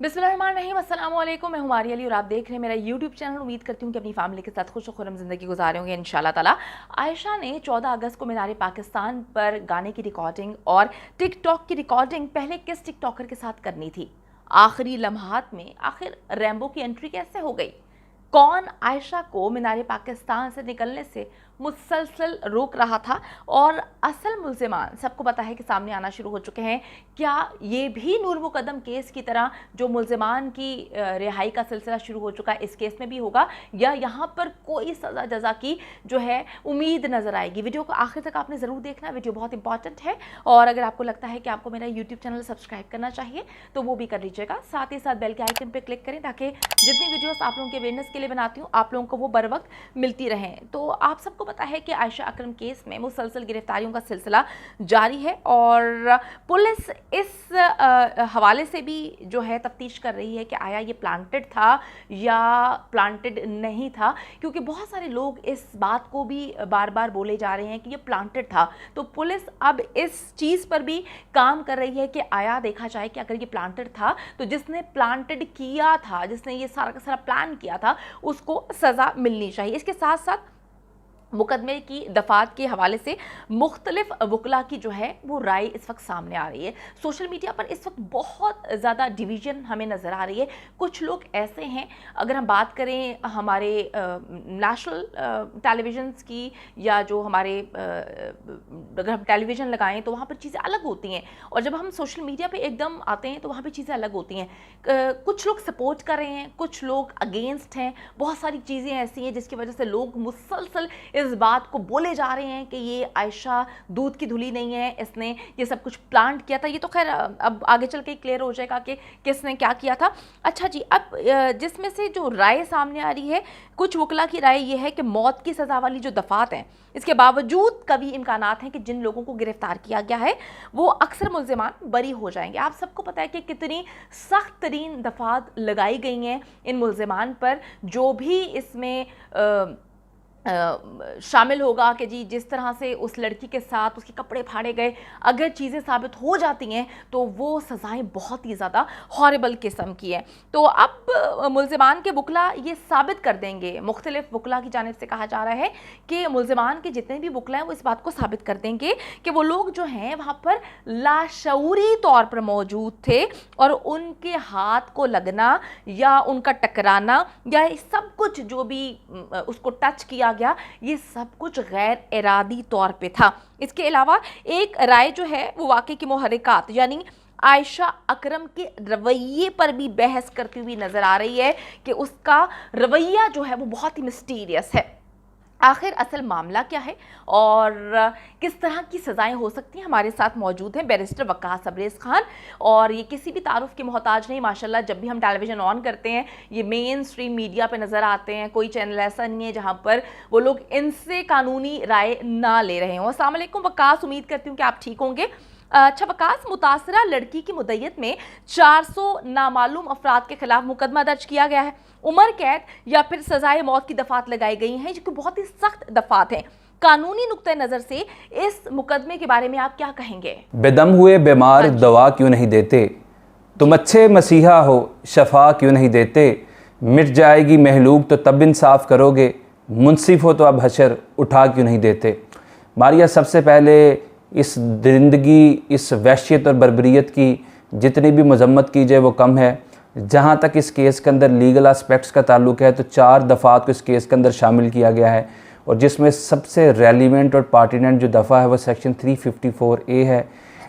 बिस्मिल्लाहिर्रहमानिर्रहीम, अस्सलाम वालेकुम। मैं हूं मारिया अली और आप देख रहे हैं मेरा यूट्यूब चैनल। उम्मीद करती हूं कि अपनी फैमिली के साथ खुश और खुर्रम ज़िंदगी गुजारे होंगे इंशाल्लाह ताला। आयशा ने 14 अगस्त को मीनार पाकिस्तान पर गाने की रिकॉर्डिंग और टिकटॉक की रिकॉर्डिंग पहले किस टिकटॉकर के साथ करनी थी? आखिरी लम्हात में आखिर रैम्बो की एंट्री कैसे हो गई? कौन आयशा को मीनार पाकिस्तान से निकलने से मुसलसल रोक रहा था? और असल मुल्ज़िमान सबको पता है कि सामने आना शुरू हो चुके हैं। क्या ये भी नूर मुकद्दम केस की तरह जो मुल्ज़िमान की रिहाई का सिलसिला शुरू हो चुका है, इस केस में भी होगा, या यहाँ पर कोई सज़ा जज़ा की जो है उम्मीद नज़र आएगी? वीडियो को आखिर तक आपने ज़रूर देखना, वीडियो बहुत इंपॉर्टेंट है। और अगर आपको लगता है कि आपको मेरा यूट्यूब चैनल सब्सक्राइब करना चाहिए तो वो भी कर लीजिएगा। साथ ही साथ बेल के आइकन पर क्लिक करें ताकि जितनी वीडियोस आप लोगों के अवेयरनेस के लिए बनाती हूँ आप लोगों को वो बर वक्त मिलती रहें। तो आप सबको पता है कि आयशा अकरम केस में मुसलसल गिरफ्तारियों का सिलसिला जारी है और पुलिस इस हवाले से भी जो है तफ्तीश कर रही है कि आया ये प्लांटेड था या प्लांटेड नहीं था, क्योंकि बहुत सारे लोग इस बात को भी बार बार बोले जा रहे हैं कि ये प्लांटेड था। तो पुलिस अब इस चीज़ पर भी काम कर रही है कि आया देखा जाए कि अगर ये प्लांटेड था तो जिसने प्लांटेड किया था, जिसने ये सारा का सारा प्लान किया था, उसको सज़ा मिलनी चाहिए। इसके साथ साथ मुकदमे की दफात के हवाले से मुख्तलिफ वकला की जो है वो राय इस वक्त सामने आ रही है। सोशल मीडिया पर इस वक्त बहुत ज़्यादा डिवीज़न हमें नज़र आ रही है। कुछ लोग ऐसे हैं, अगर हम बात करें हमारे नेशनल टेलीविज़न्स की या जो हमारे अगर हम टेलीविज़न लगाएं तो वहाँ पर चीज़ें अलग होती हैं, और जब हम सोशल मीडिया पे एकदम आते हैं तो वहाँ पर चीज़ें अलग होती हैं। कुछ लोग सपोर्ट कर रहे हैं, कुछ लोग अगेंस्ट हैं। बहुत सारी चीज़ें ऐसी हैं जिसकी वजह से लोग मुसलसल इस बात को बोले जा रहे हैं कि ये आयशा दूध की धुली नहीं है, इसने ये सब कुछ प्लान किया था। ये तो खैर अब आगे चल के क्लियर हो जाएगा कि किसने क्या किया था। अच्छा जी, अब जिसमें से जो राय सामने आ रही है, कुछ वकला की राय ये है कि मौत की सज़ा वाली जो दफ़ात हैं, इसके बावजूद कभी इम्कानात हैं कि जिन लोगों को गिरफ्तार किया गया है वो अक्सर मुल्ज़िमान बरी हो जाएंगे। आप सबको पता है कि कितनी सख्त तरीन दफ़ात लगाई गई हैं इन मुल्ज़िमान पर। जो भी इसमें शामिल होगा कि जी जिस तरह से उस लड़की के साथ उसके कपड़े फाड़े गए, अगर चीज़ें साबित हो जाती हैं तो वो सज़ाएं बहुत ही ज़्यादा हॉरिबल किस्म की हैं। तो अब मुल्ज़िमान के वकला ये साबित कर देंगे, मुख्तलिफ वकला की जानिब से कहा जा रहा है कि मुल्ज़िमान के जितने भी वकला हैं वो इस बात को साबित कर देंगे कि वो लोग जो हैं वहाँ पर लाशऊरी तौर पर मौजूद थे और उनके हाथ को लगना या उनका टकराना या सब कुछ जो भी उसको टच किया गया, ये सब कुछ गैर इरादी तौर पे था। इसके अलावा एक राय जो है वो वाक़े की मुहर्रिकात यानी आयशा अकरम के रवैये पर भी बहस करती हुई नजर आ रही है कि उसका रवैया जो है वो बहुत ही मिस्टीरियस है। आखिर असल मामला क्या है और किस तरह की सज़ाएं हो सकती हैं? हमारे साथ मौजूद हैं बैरिस्टर वक्कास अब्रेज़ खान, और ये किसी भी तारुफ के मोहताज नहीं। माशाल्लाह जब भी हम टेलीविज़न ऑन करते हैं ये मेन स्ट्रीम मीडिया पे नज़र आते हैं। कोई चैनल ऐसा नहीं है जहां पर वो लोग इनसे कानूनी राय ना ले रहे हों। अस्सलाम वालेकुम वक्कास, उम्मीद करती हूँ कि आप ठीक होंगे। अच्छा वक्कास, मुतासरा लड़की की मुद्दत में 400 नामालूम अफराद के खिलाफ मुकदमा दर्ज किया गया है। उम्र कैद या फिर सजाए मौत की दफात लगाई गई हैं, जो कि बहुत ही सख्त दफात हैं। कानूनी नुक्ते नज़र से इस मुकदमे के बारे में आप क्या कहेंगे? बेदम हुए बीमार दवा क्यों नहीं देते, तुम अच्छे मसीहा हो शफा क्यों नहीं देते, मिट जाएगी महलूक तो तब इंसाफ करोगे, मुनसिफ हो तो अब हशर उठा क्यों नहीं देते। मारिया, सबसे पहले इस जिंदगी, इस वहशियत और बर्बरियत की जितनी भी मजम्मत की जाए वो कम है। जहाँ तक इस केस के अंदर लीगल एस्पेक्ट्स का ताल्लुक है तो 4 दफ़ात को इस केस के अंदर शामिल किया गया है, और जिसमें सबसे रेलिवेंट और पार्टिनेंट जो दफ़ा है वो सेक्शन 354A है,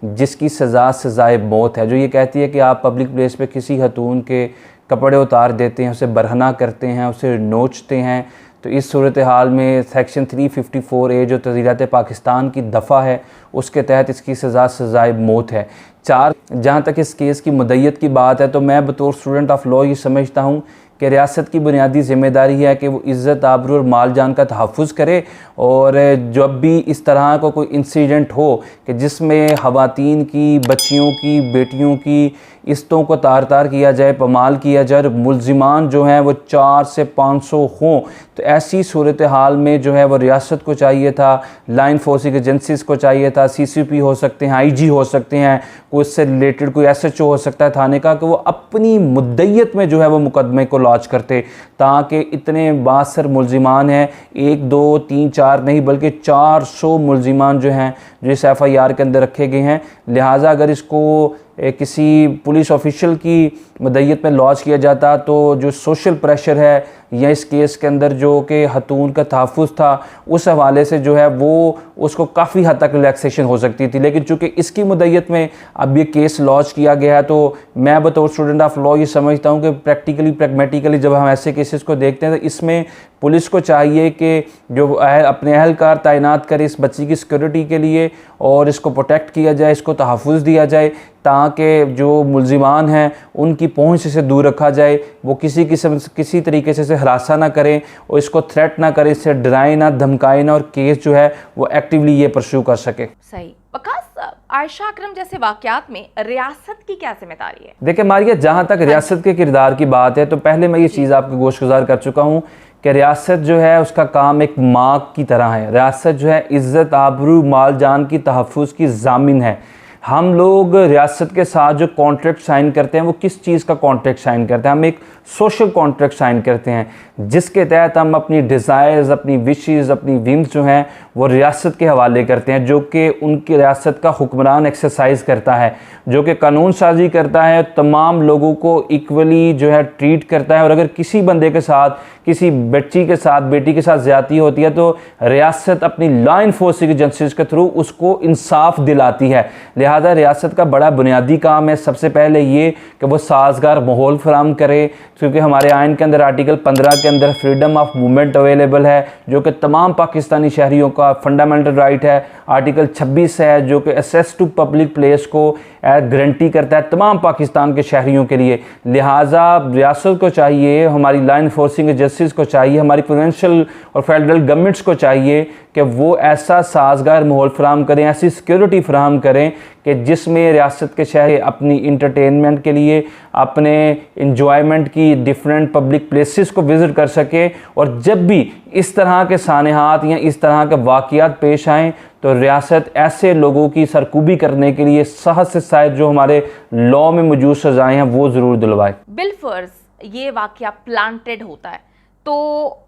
जिसकी सज़ाए मौत है, जो ये कहती है कि आप पब्लिक प्लेस पे किसी खतून के कपड़े उतार देते हैं, उसे बरहना करते हैं, उसे नोचते हैं, तो इस सूरत हाल में सेक्शन 354A जो तज़ीरात पाकिस्तान की दफ़ा है उसके तहत इसकी सज़ाए मौत है। 4 जहाँ तक इस केस की मुद्दत की बात है तो मैं बतौर स्टूडेंट ऑफ लॉ ये समझता हूँ कि रियासत की बुनियादी ज़िम्मेदारी है कि वो इज़्ज़त आबरू और माल जान का तहफ़्फ़ुज़ करे, और जब भी इस तरह का कोई इंसिडेंट हो कि जिसमें ख़वातीन की, बच्चियों की, बेटियों की इस्तों को तार तार किया जाए, पमाल किया जाए, और मुल्ज़िमान जो हैं वो 4 से 500 हों, तो ऐसी सूरत हाल में जो है वो रियासत को चाहिए था, लाइन फोर्सिंग एजेंसीज़ को चाहिए था, CCP हो सकते हैं, IG हो सकते हैं, कोई इससे रिलेटेड कोई SHO हो सकता है थाने का, कि वो अपनी मुद्दईयत में जो है वो मुकदमे को लॉन्च करते, ताकि इतने बासर मुल्ज़िमान हैं, 1 2 3 4 नहीं बल्कि 400 मुल्ज़िमान जो हैं जो इस FIR के अंदर रखे गए हैं। लिहाजा अगर इसको किसी पुलिस ऑफिशियल की मदय्यत में लॉन्च किया जाता तो जो सोशल प्रेशर है या इस केस के अंदर जो कि खतून का तहफ़्फ़ुज़ था, उस हवाले से जो है वो उसको काफ़ी हद तक रिलैक्सेशन हो सकती थी। लेकिन चूँकि इसकी मदय्यत में अब ये केस लॉन्च किया गया है, तो मैं बतौर स्टूडेंट ऑफ लॉ ये समझता हूँ कि प्रैक्टिकली प्रैग्मेटिकली जब हम ऐसे केसेस को देखते हैं तो इसमें पुलिस को चाहिए कि जो अपने अहलकार तैनात करे इस बच्ची की सिक्योरिटी के लिए, और इसको प्रोटेक्ट किया जाए, इसको तहफ़्फ़ुज़ दिया जाए, ताकि जो मुल्ज़िमान हैं उनकी पहुंच से दूर रखा जाए, वो किसी तरीके से हरासा ना करें और इसको थ्रेट ना करें, इससे डराए ना, धमकाए ना, और केस जो है वो एक्टिवली ये परस्यू कर सके। सही। वकास, आयशा अकरम जैसे वाक़यात में रियासत की क्या जिम्मेदारी है? देखिए मारिया, जहाँ तक रियासत के किरदार की बात है, तो पहले मैं ये चीज़ आपको गोशगुजार कर चुका हूँ कि रियासत जो है उसका काम एक माँ की तरह है। रियासत जो है इज़्ज़त आबरू माल जान की तहफ़्फ़ुज़ की ज़ामिन है। हम लोग रियासत के साथ जो कॉन्ट्रैक्ट साइन करते हैं वो किस चीज़ का कॉन्ट्रैक्ट साइन करते हैं? हम एक सोशल कॉन्ट्रैक्ट साइन करते हैं, जिसके तहत हम अपनी डिज़ायर्स, अपनी विशेज़, अपनी विम्स जो हैं वो रियासत के हवाले करते हैं, जो कि उनकी रियासत का हुक्मरान एक्सरसाइज करता है, जो कि कानून साजी करता है, तमाम लोगों को इक्वली जो है ट्रीट करता है। और अगर किसी बंदे के साथ, किसी बच्ची के साथ, बेटी के साथ ज़्यादती होती है तो रियासत अपनी लॉ इन्फोर्सिंग एजेंसीज़ के थ्रू उसको इंसाफ दिलाती है। लिहाजा रियासत का बड़ा बुनियादी काम है सबसे पहले ये कि वो साजगार माहौल फराहम करे, क्योंकि हमारे आइन के अंदर आर्टिकल 15 के अंदर फ्रीडम ऑफ मूवमेंट अवेलेबल है, जो कि तमाम पाकिस्तानी शहरियों का फंडामेंटल राइट है। आर्टिकल 26 है जो कि एक्सेस टू पब्लिक प्लेस को गारंटी करता है तमाम पाकिस्तान के शहरियों के लिए। लिहाजा रियासत को चाहिए, हमारी लॉ इन्फोर्सिंग एजेंसीज़ को चाहिए, हमारी प्रोविंशियल और फेडरल गवर्नमेंट्स को चाहिए कि वो ऐसा साजगार माहौल फराहम करें, ऐसी सिक्योरिटी फराहम करें कि जिसमें रियासत के शहरी अपनी इंटरटेनमेंट के लिए, अपने इंजॉयमेंट की डिफरेंट पब्लिक प्लेसेस को विज़िट कर सके। और जब भी इस तरह के सानेहात या इस तरह के वाक़यात पेश आएँ तो रियासत ऐसे लोगों की सरकूबी करने के लिए सहज से शायद जो हमारे लॉ में मौजूद सज़ाएँ हैं वो ज़रूर दिलवाए। बिलफर्ज ये वाक़या प्लांटेड होता है तो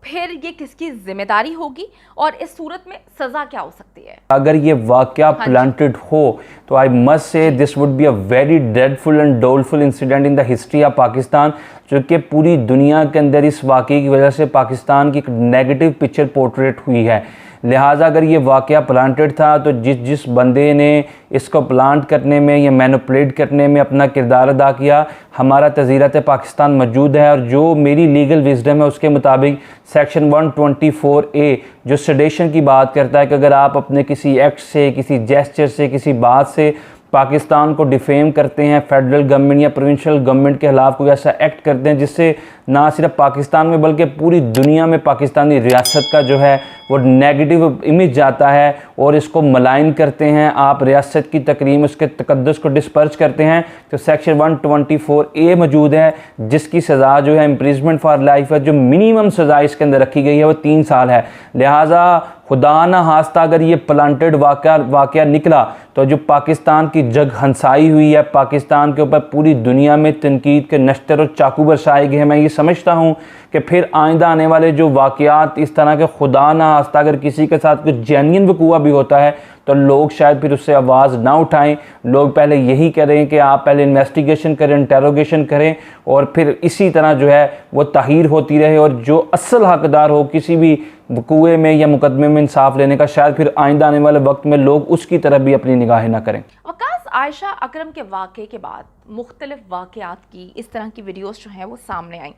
फिर ये किसकी जिम्मेदारी होगी और इस सूरत में सज़ा क्या हो सकती है? अगर ये वाक़या प्लांटेड हो तो I must say this would be a very dreadful and doleful incident in the history of Pakistan, जो कि पूरी दुनिया के अंदर इस वाक़े की वजह से पाकिस्तान की एक नेगेटिव पिक्चर पोर्ट्रेट हुई है। लिहाजा अगर ये वाक़या प्लांटेड था तो जिस बंदे ने इसको प्लांट करने में या मैनिपुलेट करने में अपना किरदार अदा किया, हमारा तज़ीरत पाकिस्तान मौजूद है। और जो मेरी लीगल विजडम है उसके मुताबिक सेक्शन 124A जो सेडेशन की बात करता है कि अगर आप अपने किसी एक्ट से, किसी जेस्चर से, किसी बात से पाकिस्तान को डिफेम करते हैं, फेडरल गवर्नमेंट या प्रोविंशियल गवर्नमेंट के खिलाफ कोई ऐसा एक्ट करते हैं जिससे ना सिर्फ पाकिस्तान में बल्कि पूरी दुनिया में पाकिस्तानी रियासत का जो है वो नेगेटिव इमेज जाता है और इसको मलाइन करते हैं, आप रियासत की तकरीम, उसके तकद्दुस को डिस्पर्च करते हैं, तो सेक्शन 124A मौजूद है जिसकी सज़ा जो है इम्प्रिजमेंट फॉर लाइफ है। जो मिनिमम सज़ा इसके अंदर रखी गई है वो 3 साल है। लिहाजा खुदा ना हास्ता अगर ये प्लांटेड वाक़या निकला तो जो पाकिस्तान की जग हंसाई हुई है, पाकिस्तान के ऊपर पूरी दुनिया में तनकीद के नश्तर और चाकू बरसाए गए हैं। मैं ये समझता हूँ कि फिर आइंदा आने वाले जो वाक़यात इस तरह के खुदा ना हास्ता अगर किसी के साथ कुछ जेन्युइन वक़ूआ भी होता है तो लोग शायद फिर उससे आवाज़ ना उठाएं। लोग पहले यही करें कि आप पहले इन्वेस्टिगेशन करें, इंटेरोगेशन करें और फिर इसी तरह जो है वो ताहीर होती रहे और जो असल हकदार हो किसी भी वक़ूए में या मुकदमे में इंसाफ लेने का, शायद फिर आइंदा आने वाले वक्त में लोग उसकी तरफ भी अपनी निगाहें ना करें। वकास, आयशा अकरम के वाक़े के बाद मुख्तलिफ वाक़यात की इस तरह की वीडियोस जो हैं वो सामने आई,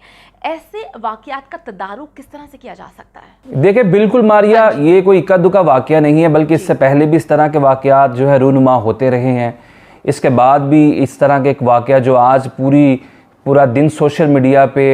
ऐसे वाक़यात का तदारुक किस तरह से किया जा सकता है? देखिए बिल्कुल मारिया, ये कोई इक्का दुक्का वाक़या नहीं है, बल्कि इससे पहले भी इस तरह के वाक़यात जो है रूनुमा होते रहे हैं। इसके बाद भी इस तरह के एक वाक़या जो आज पूरा दिन सोशल मीडिया पे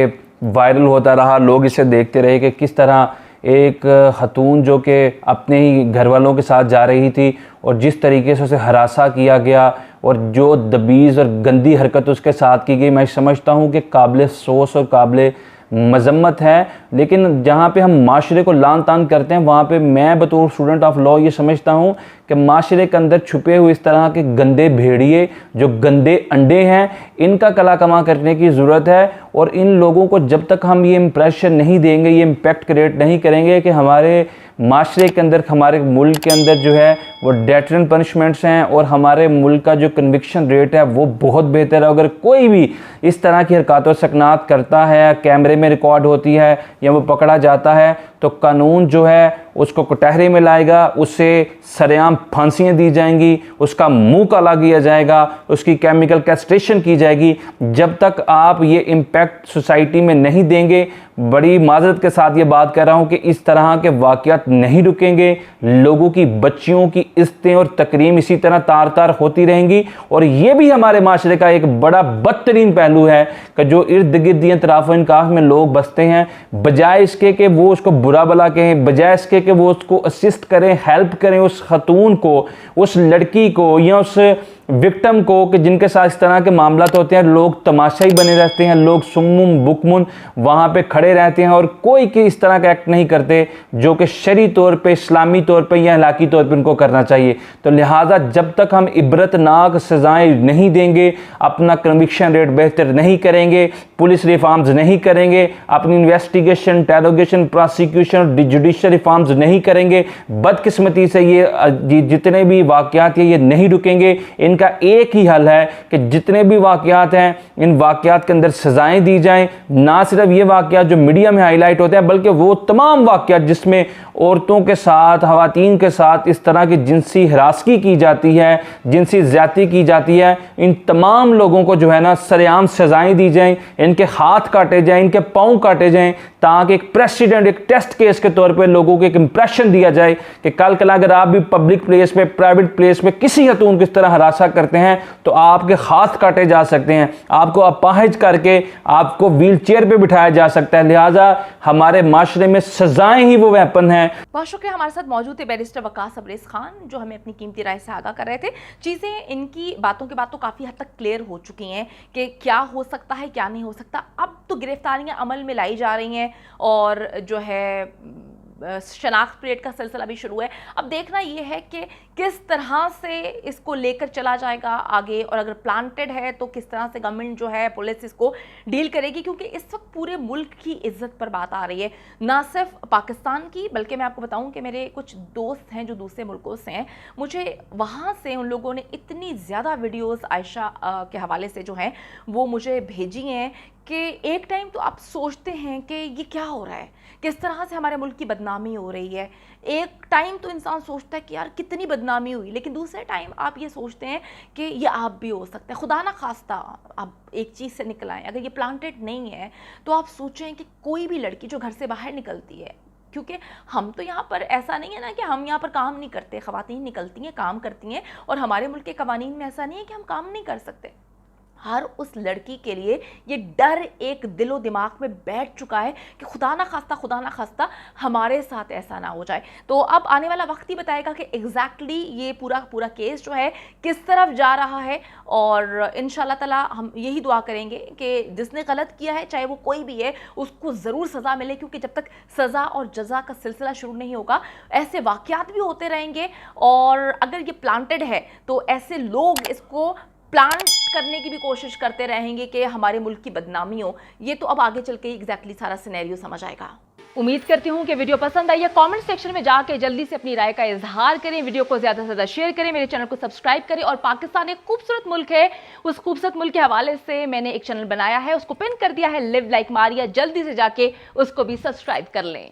वायरल होता रहा, लोग इसे देखते रहे कि किस तरह एक खतून जो कि अपने ही घर वालों के साथ जा रही थी और जिस तरीके से उसे हरासा किया गया और जो दबीज़ और गंदी हरकत उसके साथ की गई, मैं समझता हूँ कि काबिल अफ़सोस और काबिल मज़म्मत है। लेकिन जहाँ पे हम माशरे को लान तान करते हैं, वहाँ पे मैं बतौर स्टूडेंट ऑफ लॉ ये समझता हूँ कि माशरे के अंदर छुपे हुए इस तरह के गंदे भेड़िए, जो गंदे अंडे हैं, इनका कला कमा करने की ज़रूरत है। और इन लोगों को जब तक हम ये इम्प्रेशन नहीं देंगे, ये इम्पैक्ट क्रिएट नहीं करेंगे कि हमारे माशरे के अंदर, हमारे मुल्क के अंदर जो है वो डेटरेंट पनिशमेंट्स हैं और हमारे मुल्क का जो कन्विक्शन रेट है वो बहुत बेहतर है। अगर कोई भी इस तरह की हरकत व सकनात करता है, कैमरे में रिकॉर्ड होती है या वो पकड़ा जाता है, तो कानून जो है उसको कटहरे में लाएगा, उससे सरेआम फांसियाँ दी जाएंगी, उसका मुंह काला किया जाएगा, उसकी केमिकल कैस्ट्रेशन की जाएगी। जब तक आप ये इम्पैक्ट सोसाइटी में नहीं देंगे, बड़ी माजरत के साथ ये बात कर रहा हूँ कि इस तरह के वाक़यात नहीं रुकेंगे। लोगों की, बच्चियों की इज़्ज़तें और तकरीम इसी तरह तार तार होती रहेंगी। और ये भी हमारे माशरे का एक बड़ा बदतरीन पहलू है कि जो इर्द गिर्द इतराफ़ व इनकाफ में लोग बसते हैं, बजाय इसके कि वो उसको बुरा भला कहें, बजाय इसके कि वो उसको असिस्ट करें, हेल्प करें उस खतून को, उस लड़की को या उस विक्टिम को कि जिनके साथ इस तरह के मामला होते हैं, लोग तमाशाई बने रहते हैं, लोग सुम्मुम बुकमुन वहाँ पे खड़े रहते हैं और कोई के इस तरह का एक्ट नहीं करते जो कि शरी तौर पे, इस्लामी तौर पे या इलाकी तौर पे उनको करना चाहिए। तो लिहाजा जब तक हम इबरतनाक सज़ाएँ नहीं देंगे, अपना कन्विक्शन रेट बेहतर नहीं करेंगे, पुलिस रिफॉर्म्स नहीं करेंगे, अपनी investigation, interrogation, prosecution, judicial reforms नहीं करेंगे, बदकिस्मती से ये जितने भी वाक़यात हैं ये नहीं रुकेंगे। इनका एक ही हल है कि जितने भी वाक़यात हैं, इन वाक़यात के अंदर सज़ाएँ दी जाएं। ना सिर्फ ये वाक़यात जो मीडिया में हाईलाइट होते हैं, बल्कि वो तमाम वाक़यात जिसमें औरतों के साथ, ख़वातीन के साथ इस तरह की जिनसी हिरासगी की जाती है, जिनसी ज़्यादती की जाती है, इन तमाम लोगों को जो है ना सरेआम सज़ाएँ दी जाएँ, इनके हाथ काटे जाएँ, इनके पाँव काटे जाएँ, ताकि एक प्रेसिडेंट, एक टेस्ट केस के तौर पे लोगों को एक इंप्रेशन दिया जाए कि कल कल अगर आप भी पब्लिक प्लेस पे, प्राइवेट प्लेस पे किसी खतून को इस तरह हरासा करते हैं तो आपके हाथ काटे जा सकते हैं, आपको अपाहिज करके आपको व्हील चेयर पे बिठाया जा सकता है। लिहाजा हमारे माशरे में सजाएं ही वो वेपन है। बहुत शुक्रिया। हमारे साथ मौजूद थे बैरिस्टर वकास अब्रेज़ खान, जो हमें अपनी कीमती राय से आगाह कर रहे थे। चीज़ें इनकी बातों के बाद तो काफ़ी हद तक क्लियर हो चुकी हैं कि क्या हो सकता है, क्या नहीं हो सकता। अब तो गिरफ्तारियां अमल में लाई जा रही हैं और जो है शनाख्त परेड का सिलसिला भी शुरू है। अब देखना यह है कि किस तरह से इसको लेकर चला जाएगा आगे, और अगर प्लांटेड है तो किस तरह से गवर्नमेंट जो है, पुलिस इसको डील करेगी, क्योंकि इस वक्त पूरे मुल्क की इज्जत पर बात आ रही है, ना सिर्फ पाकिस्तान की, बल्कि मैं आपको बताऊं कि मेरे कुछ दोस्त हैं जो दूसरे मुल्कों से हैं, मुझे वहाँ से उन लोगों ने इतनी ज़्यादा वीडियोज़ आयशा के हवाले से जो हैं वो मुझे भेजी हैं कि एक टाइम तो आप सोचते हैं कि ये क्या हो रहा है, किस तरह से हमारे मुल्क की बदनामी हो रही है। एक टाइम तो इंसान सोचता है कि यार कितनी बदनामी हुई, लेकिन दूसरे टाइम आप ये सोचते हैं कि ये आप भी हो सकता है। खुदा ना खास्ता आप एक चीज़ से निकल आएँ, अगर ये प्लांटेड नहीं है तो आप सोचें कि कोई भी लड़की जो घर से बाहर निकलती है, क्योंकि हम तो यहाँ पर ऐसा नहीं है ना कि हम यहाँ पर काम नहीं करते, ख़वातीन निकलती हैं, काम करती हैं, और हमारे मुल्क के कवानीन में ऐसा नहीं है कि हम काम नहीं कर सकते। हर उस लड़की के लिए ये डर एक दिलो दिमाग में बैठ चुका है कि खुदा ना खास्ता हमारे साथ ऐसा ना हो जाए। तो अब आने वाला वक्त ही बताएगा कि एग्जैक्टली ये पूरा केस जो है किस तरफ जा रहा है, और इंशाल्लाह ताला हम यही दुआ करेंगे कि जिसने गलत किया है, चाहे वो कोई भी है, उसको ज़रूर सज़ा मिले, क्योंकि जब तक सज़ा और जज़ा का सिलसिला शुरू नहीं होगा ऐसे वाक़यात भी होते रहेंगे। और अगर ये प्लांटेड है तो ऐसे लोग इसको प्लान करने की भी कोशिश करते रहेंगे कि हमारे मुल्क की बदनामी हो। ये तो अब आगे चल के एग्जैक्टली सारा सिनेरियो समझ आएगा। उम्मीद करती हूँ कि वीडियो पसंद आई है। कमेंट सेक्शन में जाके जल्दी से अपनी राय का इजहार करें, वीडियो को ज़्यादा से ज़्यादा शेयर करें, मेरे चैनल को सब्सक्राइब करें। और पाकिस्तान एक खूबसूरत मुल्क है, उस खूबसूरत मुल्क के हवाले से मैंने एक चैनल बनाया है, उसको पिन कर दिया है, लिव लाइक मारिया, जल्दी से जाके उसको भी सब्सक्राइब कर लें।